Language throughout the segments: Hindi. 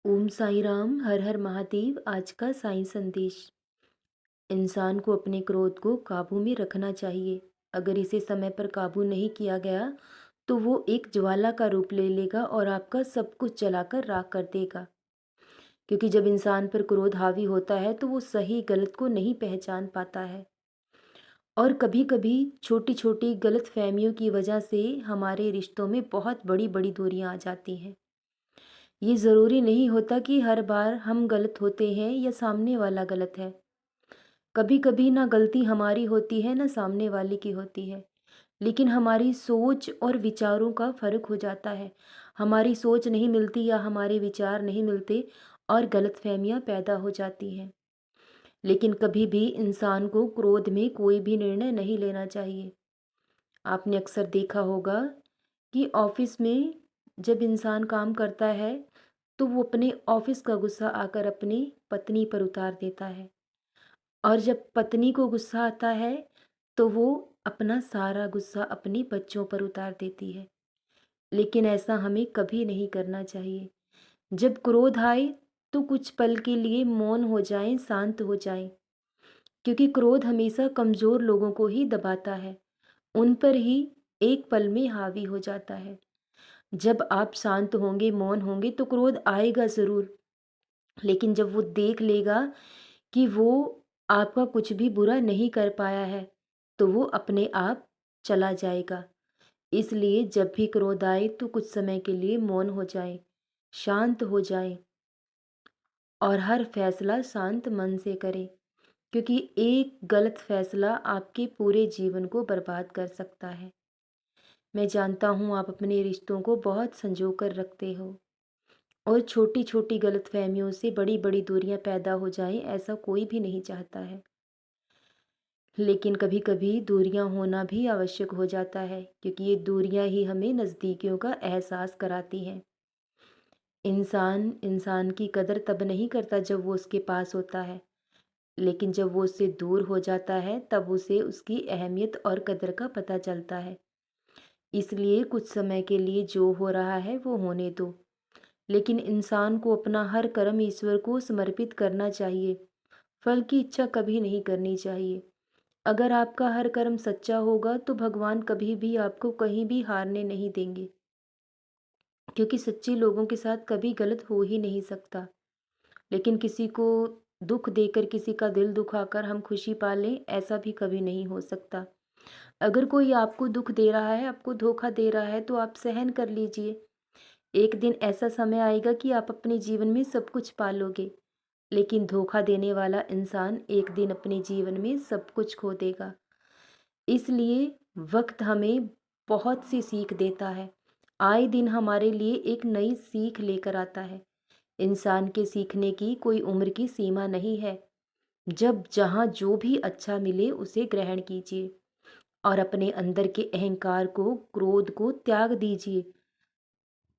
ओम साई राम, हर हर महादेव। आज का साई संदेश। इंसान को अपने क्रोध को काबू में रखना चाहिए। अगर इसे समय पर काबू नहीं किया गया तो वो एक ज्वाला का रूप ले लेगा और आपका सब कुछ जलाकर राख कर देगा। क्योंकि जब इंसान पर क्रोध हावी होता है तो वो सही गलत को नहीं पहचान पाता है। और कभी कभी छोटी छोटी गलत फहमियों की वजह से हमारे रिश्तों में बहुत बड़ी बड़ी दूरियां आ जाती हैं। ये ज़रूरी नहीं होता कि हर बार हम गलत होते हैं या सामने वाला गलत है। कभी कभी ना गलती हमारी होती है ना सामने वाले की होती है, लेकिन हमारी सोच और विचारों का फ़र्क हो जाता है। हमारी सोच नहीं मिलती या हमारे विचार नहीं मिलते और गलतफहमियां पैदा हो जाती हैं। लेकिन कभी भी इंसान को क्रोध में कोई भी निर्णय नहीं लेना चाहिए। आपने अक्सर देखा होगा कि ऑफिस में जब इंसान काम करता है तो वो अपने ऑफिस का गुस्सा आकर अपनी पत्नी पर उतार देता है। और जब पत्नी को गुस्सा आता है तो वो अपना सारा गुस्सा अपने बच्चों पर उतार देती है। लेकिन ऐसा हमें कभी नहीं करना चाहिए। जब क्रोध आए तो कुछ पल के लिए मौन हो जाएं, शांत हो जाएं। क्योंकि क्रोध हमेशा कमज़ोर लोगों को ही दबाता है, उन पर ही एक पल में हावी हो जाता है। जब आप शांत होंगे, मौन होंगे तो क्रोध आएगा ज़रूर, लेकिन जब वो देख लेगा कि वो आपका कुछ भी बुरा नहीं कर पाया है, तो वो अपने आप चला जाएगा। इसलिए जब भी क्रोध आए तो कुछ समय के लिए मौन हो जाएं, शांत हो जाएं और हर फैसला शांत मन से करें। क्योंकि एक गलत फैसला आपके पूरे जीवन को बर्बाद कर सकता है। मैं जानता हूँ आप अपने रिश्तों को बहुत संजो कर रखते हो और छोटी छोटी गलतफहमियों से बड़ी बड़ी दूरियां पैदा हो जाएं, ऐसा कोई भी नहीं चाहता है। लेकिन कभी कभी दूरियां होना भी आवश्यक हो जाता है, क्योंकि ये दूरियां ही हमें नज़दीकियों का एहसास कराती हैं। इंसान इंसान की कदर तब नहीं करता जब वो उसके पास होता है, लेकिन जब वो उससे दूर हो जाता है तब उसे उसकी अहमियत और कदर का पता चलता है। इसलिए कुछ समय के लिए जो हो रहा है वो होने दो, लेकिन इंसान को अपना हर कर्म ईश्वर को समर्पित करना चाहिए। फल की इच्छा कभी नहीं करनी चाहिए। अगर आपका हर कर्म सच्चा होगा तो भगवान कभी भी आपको कहीं भी हारने नहीं देंगे, क्योंकि सच्चे लोगों के साथ कभी गलत हो ही नहीं सकता। लेकिन किसी को दुख देकर, किसी का दिल दुखाकर हम खुशी पा लें, ऐसा भी कभी नहीं हो सकता। अगर कोई आपको दुख दे रहा है, आपको धोखा दे रहा है, तो आप सहन कर लीजिए। एक दिन ऐसा समय आएगा कि आप अपने जीवन में सब कुछ पालोगे, लेकिन धोखा देने वाला इंसान एक दिन अपने जीवन में सब कुछ खो देगा। इसलिए वक्त हमें बहुत सी सीख देता है। आए दिन हमारे लिए एक नई सीख लेकर आता है। इंसान के सीखने की कोई उम्र की सीमा नहीं है। जब जहाँ जो भी अच्छा मिले उसे ग्रहण कीजिए और अपने अंदर के अहंकार को, क्रोध को त्याग दीजिए।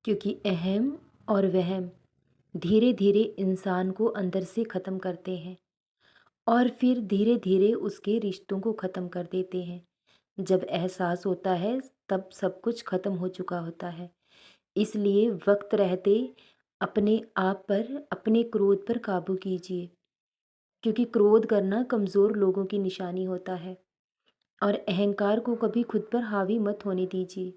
क्योंकि अहम और वहम धीरे धीरे इंसान को अंदर से ख़त्म करते हैं और फिर धीरे धीरे उसके रिश्तों को ख़त्म कर देते हैं। जब एहसास होता है तब सब कुछ ख़त्म हो चुका होता है। इसलिए वक्त रहते अपने आप पर, अपने क्रोध पर काबू कीजिए। क्योंकि क्रोध करना कमज़ोर लोगों की निशानी होता है। और अहंकार को कभी खुद पर हावी मत होने दीजिए।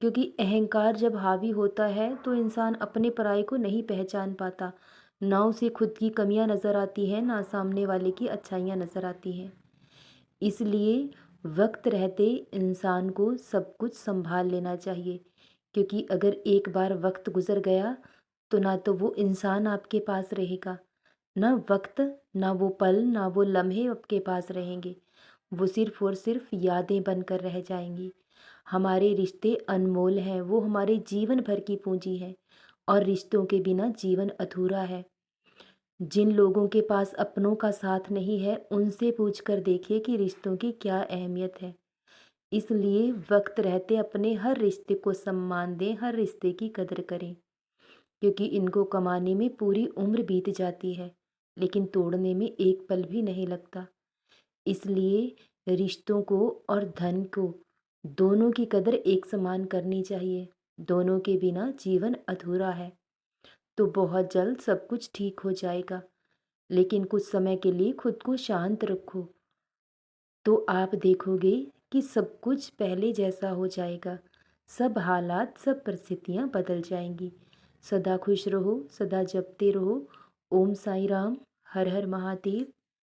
क्योंकि अहंकार जब हावी होता है तो इंसान अपने पराई को नहीं पहचान पाता। ना उसे खुद की कमियां नज़र आती हैं, ना सामने वाले की अच्छाइयां नज़र आती हैं। इसलिए वक्त रहते इंसान को सब कुछ संभाल लेना चाहिए। क्योंकि अगर एक बार वक्त गुजर गया तो ना तो वो इंसान आपके पास रहेगा, ना वक्त, ना वो पल, ना वो लम्हे आपके पास रहेंगे। वो सिर्फ और सिर्फ यादें बनकर रह जाएंगी। हमारे रिश्ते अनमोल हैं, वो हमारे जीवन भर की पूंजी है और रिश्तों के बिना जीवन अधूरा है। जिन लोगों के पास अपनों का साथ नहीं है उनसे पूछ कर देखिए कि रिश्तों की क्या अहमियत है। इसलिए वक्त रहते अपने हर रिश्ते को सम्मान दें, हर रिश्ते की कदर करें। क्योंकि इनको कमाने में पूरी उम्र बीत जाती है, लेकिन तोड़ने में एक पल भी नहीं लगता। इसलिए रिश्तों को और धन को, दोनों की कदर एक समान करनी चाहिए। दोनों के बिना जीवन अधूरा है। तो बहुत जल्द सब कुछ ठीक हो जाएगा। लेकिन कुछ समय के लिए खुद को शांत रखो, तो आप देखोगे कि सब कुछ पहले जैसा हो जाएगा। सब हालात, सब परिस्थितियाँ बदल जाएँगी। सदा खुश रहो, सदा जपते रहो, ओम साईं राम, हर हर महादेव।